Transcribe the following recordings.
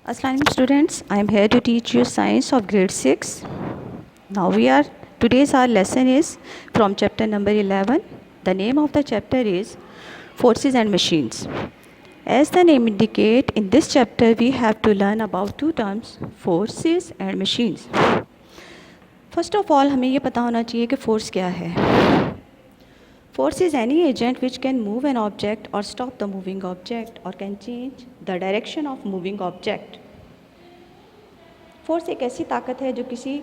Assalamualaikum students, I am here to teach you science of grade 6. Now today's our lesson is from chapter number 11. The name of the chapter is Forces and Machines. As the name indicate, in this chapter we have to learn about two terms, forces and machines. First of all, हमें ये पता होना चाहिए कि force क्या है. Force is any agent which can move an object or stop the moving object or can change the direction of moving object. Force एक ऐसी ताकत है जो किसी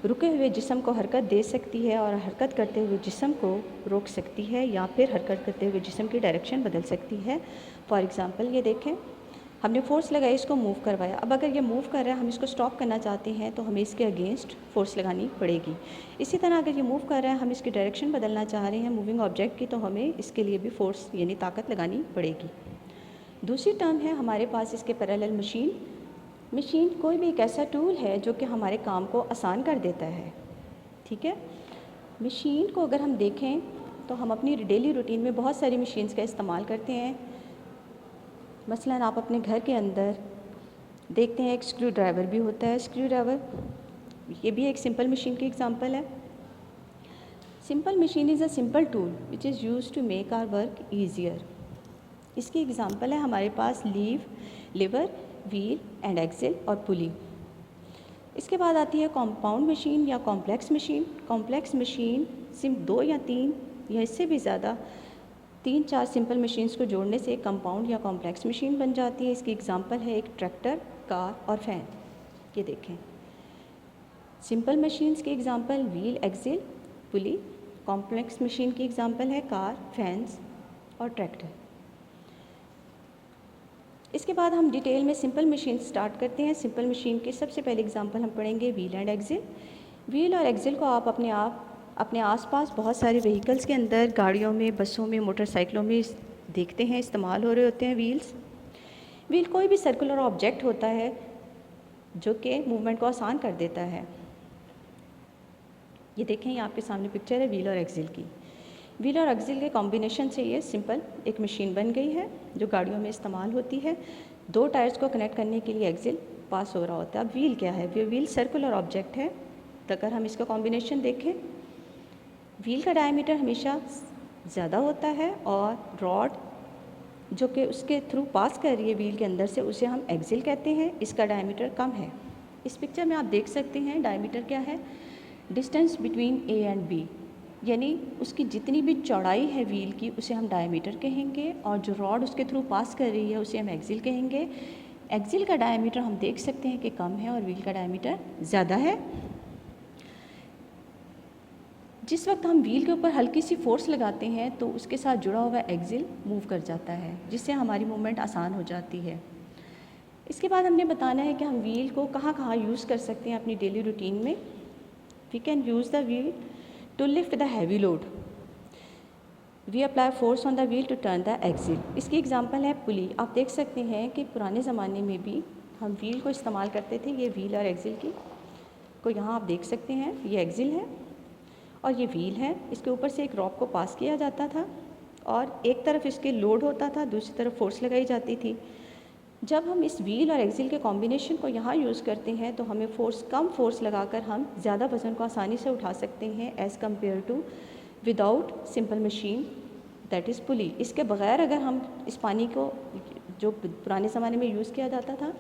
रुके हुए जिस्म को हरकत दे सकती है और हरकत करते हुए जिस्म को रोक सकती है या फिर हरकत करते हुए जिस्म की डायरेक्शन बदल सकती है. फॉर एग्ज़ाम्पल ये देखें, हमने फोर्स लगाई, इसको मूव करवाया. अब अगर ये मूव कर रहा है, हम इसको स्टॉप करना चाहते हैं तो हमें इसके अगेंस्ट फोर्स लगानी पड़ेगी. इसी तरह अगर ये मूव कर रहा है, हम इसकी डायरेक्शन बदलना चाह रहे हैं मूविंग ऑब्जेक्ट की, तो हमें इसके लिए भी फोर्स यानी ताकत लगानी पड़ेगी. दूसरी टर्म है हमारे पास इसके पैरेलल मशीन. मशीन कोई भी एक ऐसा टूल है जो कि हमारे काम को आसान कर देता है. ठीक है, मशीन को अगर हम देखें तो हम अपनी डेली रूटीन में बहुत सारी मशीन्स का इस्तेमाल करते हैं. मसलन आप अपने घर के अंदर देखते हैं एक स्क्रू ड्राइवर भी होता है. स्क्रू ड्राइवर ये भी एक सिंपल मशीन की एग्जांपल है. Simple machine is a simple tool which is used to make our work easier. इसकी एग्जांपल है हमारे पास लीवर, व्हील एंड एक्सेल और पुली. इसके बाद आती है कंपाउंड मशीन या कॉम्प्लेक्स मशीन. कॉम्प्लेक्स मशीन सिर्फ 2 या 3 या इससे भी ज़्यादा 3-4 सिंपल मशीन्स को जोड़ने से एक कंपाउंड या कॉम्प्लेक्स मशीन बन जाती है. इसकी एग्जांपल है एक ट्रैक्टर, कार और फैन. ये देखें, सिंपल मशीन्स की एग्जांपल व्हील, एक्सेल, पुली. कॉम्प्लेक्स मशीन की एग्जांपल है कार, फैंस और ट्रैक्टर. इसके बाद हम डिटेल में सिंपल मशीन स्टार्ट करते हैं. सिंपल मशीन के सबसे पहले एग्जांपल हम पढ़ेंगे व्हील एंड एक्सेल. व्हील और एक्सेल को आप अपने आसपास बहुत सारे व्हीकल्स के अंदर, गाड़ियों में, बसों में, मोटरसाइकिलों में देखते हैं इस्तेमाल हो रहे होते हैं व्हील्स. व्हील कोई भी सर्कुलर ऑब्जेक्ट होता है जो कि मूवमेंट को आसान कर देता है. ये देखें, ये आपके सामने पिक्चर है व्हील और एक्सेल की. व्हील और एक्सेल के कॉम्बिनेशन से ये सिंपल एक मशीन बन गई है जो गाड़ियों में इस्तेमाल होती है. 2 टायर्स को कनेक्ट करने के लिए एक्सेल पास हो रहा होता है. अब व्हील क्या है? व्हील सर्कुलर ऑब्जेक्ट है. तो अगर हम इसका कॉम्बिनेशन देखें, व्हील का डायमीटर हमेशा ज़्यादा होता है और रॉड जो कि उसके थ्रू पास कर रही है व्हील के अंदर से, उसे हम एक्सेल कहते हैं. इसका डायमीटर कम है. इस पिक्चर में आप देख सकते हैं डायमीटर क्या है, distance between A and B, यानी उसकी जितनी भी चौड़ाई है व्हील की उसे हम डायमीटर कहेंगे और जो रॉड उसके थ्रू पास कर रही है उसे हम एक्सेल कहेंगे. एक्सेल का डायमीटर हम देख सकते हैं कि कम है और व्हील का डायमीटर ज़्यादा है. जिस वक्त हम व्हील के ऊपर हल्की सी फोर्स लगाते हैं तो उसके साथ जुड़ा हुआ एक्सेल मूव कर जाता है, जिससे हमारी मूवमेंट आसान हो जाती है. इसके बाद हमने बताना है कि हम व्हील को कहाँ कहाँ यूज़ कर सकते हैं अपनी डेली रूटीन में. We can use the wheel to lift the heavy load. We apply force on the wheel to turn the axle. इसकी एग्जांपल है पुली. आप देख सकते हैं कि पुराने ज़माने में भी हम व्हील को इस्तेमाल करते थे. ये व्हील और एक्सेल की को यहाँ आप देख सकते हैं, ये एक्सेल है और ये व्हील है. इसके ऊपर से एक रॉड को पास किया जाता था और एक तरफ इसके लोड होता था, दूसरी तरफ फोर्स लगाई जाती थी. जब हम इस व्हील और एक्सेल के कॉम्बिनेशन को यहाँ यूज़ करते हैं तो हमें कम फोर्स लगाकर हम ज़्यादा वज़न को आसानी से उठा सकते हैं as compare to without simple machine that is pulley. इसके बग़ैर अगर हम इस पानी को जो पुराने ज़माने में यूज़ किया जाता था,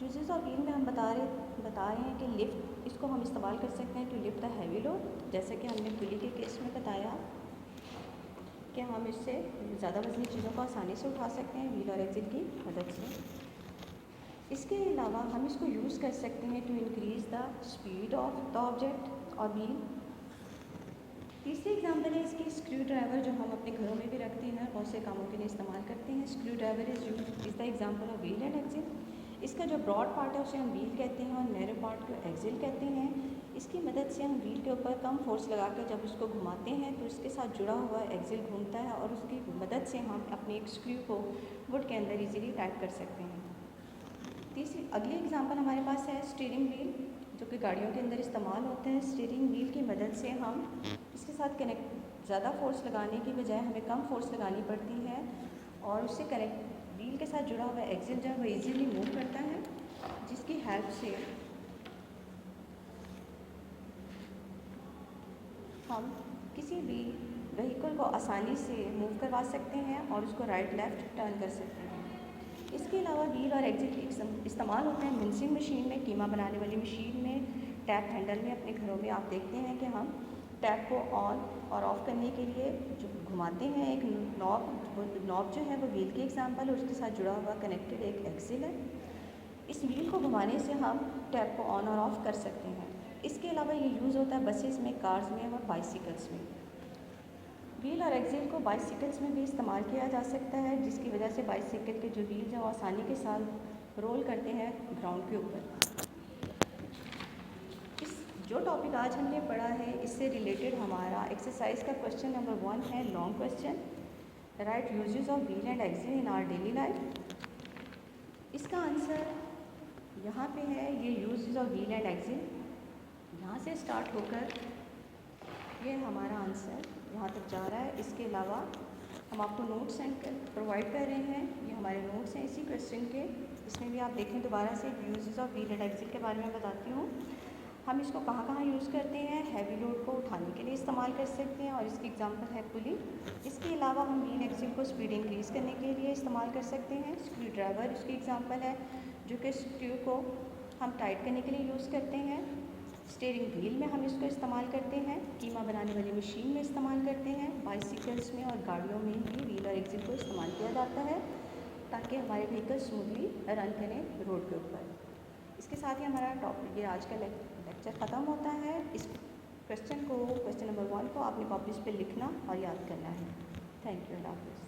यूजेस ऑफ व्हील में हम बता रहे हैं कि लिफ्ट, इसको हम इस्तेमाल कर सकते हैं to lift the heavy load. जैसे कि हमने पुली के केस में बताया कि हम इससे ज़्यादा वज़नी चीज़ों को आसानी से उठा सकते हैं व्हील और एक्सेल की मदद से. इसके अलावा हम इसको यूज़ कर सकते हैं to increase the speed of the object और व्हील. तीसरी एग्जांपल है इसकी स्क्रू ड्राइवर, जो हम अपने घरों में भी रखते हैं, बहुत से कामों के लिए इस्तेमाल करते हैं. Screwdriver is the example of wheel and axle. इसका जो ब्रॉड पार्ट है उसे हम व्हील कहते हैं और नैरो पार्ट को एक्सेल कहते हैं. इसकी मदद से हम व्हील के ऊपर कम फोर्स लगाकर जब उसको घुमाते हैं तो इसके साथ जुड़ा हुआ एक्सेल घूमता है और उसकी मदद से हम अपने एक स्क्रू को वुड के अंदर इजीली टाइट कर सकते हैं. अगली एग्जांपल हमारे पास है स्टीयरिंग व्हील, जो कि गाड़ियों के अंदर इस्तेमाल होते हैं. स्टीयरिंग व्हील की मदद से हम इसके साथ ज़्यादा फोर्स लगाने की बजाय हमें कम फोर्स लगानी पड़ती है और उससे व्हील व्हील के साथ जुड़ा हुआ एक्सिल जो है वो ईजीली मूव करता है, जिसकी हेल्प से हम किसी भी व्हीकल को आसानी से मूव करवा सकते हैं और उसको राइट लेफ़्ट टर्न कर सकते हैं। इसके अलावा व्हील और एक्सिल के इस्तेमाल होते हैं मिक्सिंग मशीन में, कीमा बनाने वाली मशीन में, टैप हैंडल में। अपने घरों में आप देखते हैं कि हम टैप को ऑन और ऑफ़ करने के लिए जो घुमाते हैं एक नॉब, वो नॉब जो है वो व्हील की एग्जांपल है, उसके साथ जुड़ा हुआ कनेक्टेड एक एक्सिल है। इस व्हील को घुमाने से हम टैप को ऑन और ऑफ़ कर सकते हैं। इसके अलावा ये यूज़ होता है बसेस में, कार्स में और बाइसिकल्स में। व्हील और एक्सिल को बाइसिकल्स में भी इस्तेमाल किया जा सकता है, जिसकी वजह से बाइसिकल के जो व्हील्स हैं वो आसानी के साथ रोल करते हैं ग्राउंड के ऊपर। जो टॉपिक आज हमने पढ़ा है इससे रिलेटेड हमारा एक्सरसाइज का क्वेश्चन नंबर 1 है, long question, write uses of wheel and axle in our daily life. इसका आंसर यहाँ पे है, ये uses of wheel and axle, यहाँ से स्टार्ट होकर ये हमारा आंसर यहाँ तक जा रहा है। इसके अलावा हम आपको नोट्स प्रोवाइड कर रहे हैं, ये हमारे नोट्स हैं इसी क्वेश्चन के। इसमें भी आप देखें दोबारा से uses of wheel and axle के बारे में बताती हूँ। हम इसको कहाँ कहाँ यूज़ करते हैं, हैवी लोड को उठाने के लिए इस्तेमाल कर सकते हैं और इसकी एग्जांपल है पुली। इसके अलावा हम व्हील एक्सिल को स्पीड इंक्रीज़ करने के लिए इस्तेमाल कर सकते हैं। स्क्रू ड्राइवर इसकी एग्जांपल है, जो कि स्क्रू को हम टाइट करने के लिए यूज़ करते हैं। स्टीयरिंग व्हील में हम इसको इस्तेमाल करते हैं, कीमा बनाने वाली मशीन में इस्तेमाल करते हैं, बाइसिकल्स में और गाड़ियों में भी व्हील और एक्सिल को इस्तेमाल किया जाता है ताकि हमारे व्हीकल स्मूथली रन करें रोड के ऊपर। इसके साथ ही हमारा टॉपिक, ये आज का लेक्चर ख़त्म होता है। इस क्वेश्चन नंबर 1 को आपने कॉपीज़ पे लिखना और याद करना है। थैंक यू, अल्लाह हाफ़िज़।